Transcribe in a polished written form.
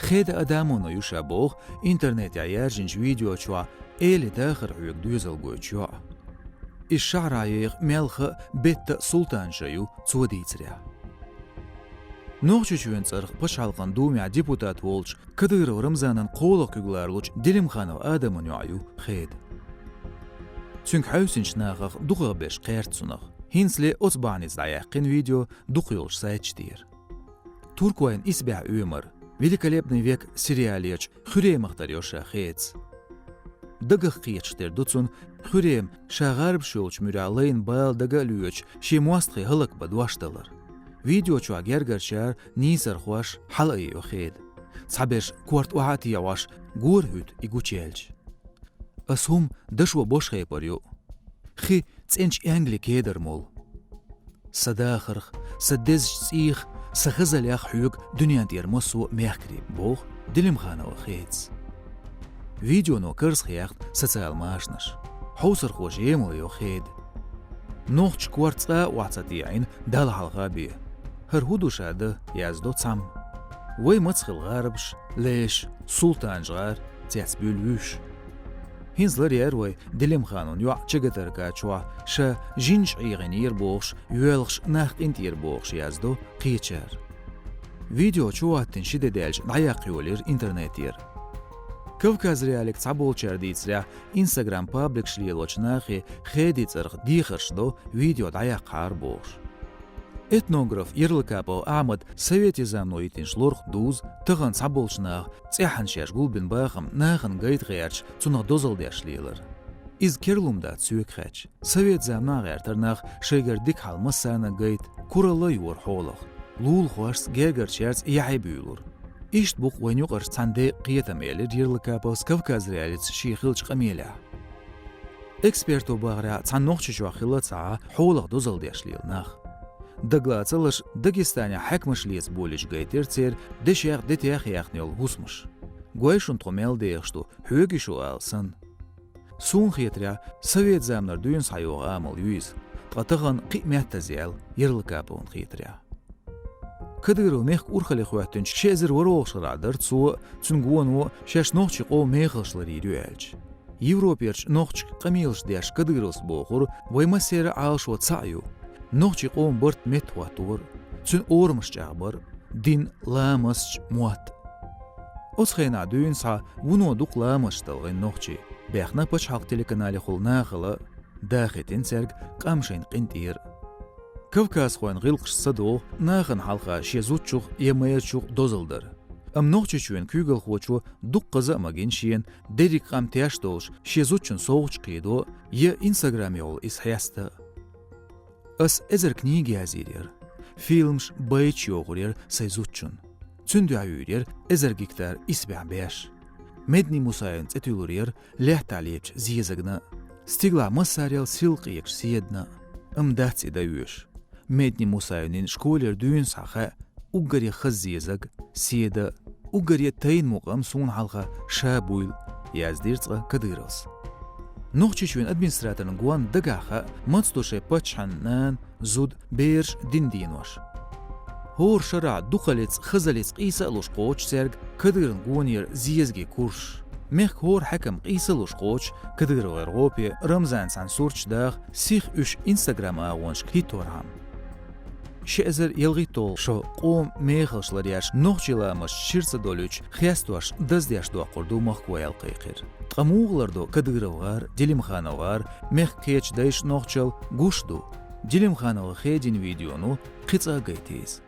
خيد أدامونو يشابوخ إنترنت يارجنج فيديو شوا إلي داخر عيق دوزل قويتشوا الشعر عيق ملخ بيت سلطان شايو توديتريا نوخشو ينصرخ باش حلقان دوميا ديبوتات وولش كدير ورمزانن قولق يقلارلوش دلم خانو آدمون يعيو خيد Çünkü hüsünç nağıq duğa beş qərtsunaq. Hinsli otbaniz dayaqin video duqyolş sayçdir. Turkoyn isbə ömür. Великолепный век сериалеч Хюрем ахтарёша хец. Дагах қиечтер дуцун Хюрем шағарб шолч мюралайн бал дагалюч шемуастхи хылык бадуашталар. Видео чуа гергершар нисар хуаш халай охед. Цабеш кварт уати яваш гурхют игучелч. Asum dashwa bosh khayparyo. Khi tsench angli keder mol. Sadakhrkh, sadez tsikh, sakhazal yakh huyuk dunyan tier mosu mehkri bog dilim khana khets. Video no kurs khayht sotsial mashnash. Hawsar khosh yemol yo khed. Nochch kwartsa watsatiyn dal halghabi. Her hudu shade yazdo tsam. Way matskhl garbsh, lesh, sultan jgar, tsats bulvush. هنزلر يروي دلم خانون يوع چگتر كاچوا شا جنش عيغنير بوخش يوالخش ناخت انتير بوخش يازدو قيچر فيديو چواتن شده دالج دعياق يولير انترنتير كوكاز ريالك تعبول چرديتسريا انستغرام پابليك شليلوچ ناخي خيدي ترخ ديخرش دو فيديو دعياق قار بوخش Этнограф Ерлыкапо Ахмад Совети замной тиншлорх дуз тыган саболшнах цяхан шеш гулбин бахам нахын гайт герч цунах дозал дершлилер. Из Керлумда цюкхэч Совет замнах эртернах шегер дик халмасана гайт куралы юр холах. Лул хварс гергер черц яйбюлур. Ишт бук ванюqar цанде қиетамелер Ерлыкапо Кавказ реалиц шихилч қамеля. Эксперту багра цаннохчу жуахила ца холах дозал дершлилнах. Дагла-цалыш Дагестане хакмышлес болич гайтер-цер дешяқ детяқ яқнел гусмыш. Гуайшун томел дейқшту хөгишу алсын. Сун хетря Совет замнар дүйін сайуға амыл юиз. Тғатығын қимятта зиял Ерлыкапуын хетря. Кадыру мех урхали хуаттын шезір вароғшырадыр цу цунгуану шеш нохчик о мехылшлар ирюэлч. Европерч нохчик қамилш дяш кадырус боғыр ваймасері алшуа цаю. نوچی قوم برد متواتور چون اورمش جابر دین لامش موات از خینا دوین سا ونو دوق لامش تلغین نوچی بیخنا پچ حق تلکنالی خل ناخلا داخلین سرگ قامشین قنتیر کفکاس خوان غلقش صدو ناخن حلقا شیزوچوخ یمایچوخ دوزلدر نوچی چون کوگل خوچو دوق قزا مگینشین دیریک قام تیاش دوش شیزوچون سوچ قیدو یه اینستاگرامی ول اسحیاستا As ezer knigi aziryer. Films bayç yoğuryer sayzutçun. Çündü ayüryer ezer giktar isbah beş. Medni musayın etülüryer lehtaliyç ziyezagna. Stigla masarel silqiyek siyedna. Imdatsi da yüş. Medni musayının şkoler düğün saha uggari khaz ziyezag siyeda uggari tayin muqam sun halqa şabuyl yazdirtsa kadırız. نوخچون ادمنستراتورن گوان دگاخه ماتستوشه پچحنان زود بیرش دیندینوش. هور شرع دوخلیت خزلیت قیسا لوش قوچ سرگ کدرن گوانیر زیزگی کورش. مخ هور حکم قیسا لوش قوچ کدر غرغوبی رمزان سانسورچ داغ سیخ اش اینستاگرام آوانش کلیتور هم. شئزر يلغي طول شو قوم ميخلشلر ياش نوخچيلامش شيرسا دولوچ خياستوش دزدياش دو قردو مخكو يلقيقير قموغلردو كدغروغار ديلمخانوغار مخ كيچ دايش نوخچل گوشدو ديلمخانوغ خيدين فيديونو قيصا گيتيز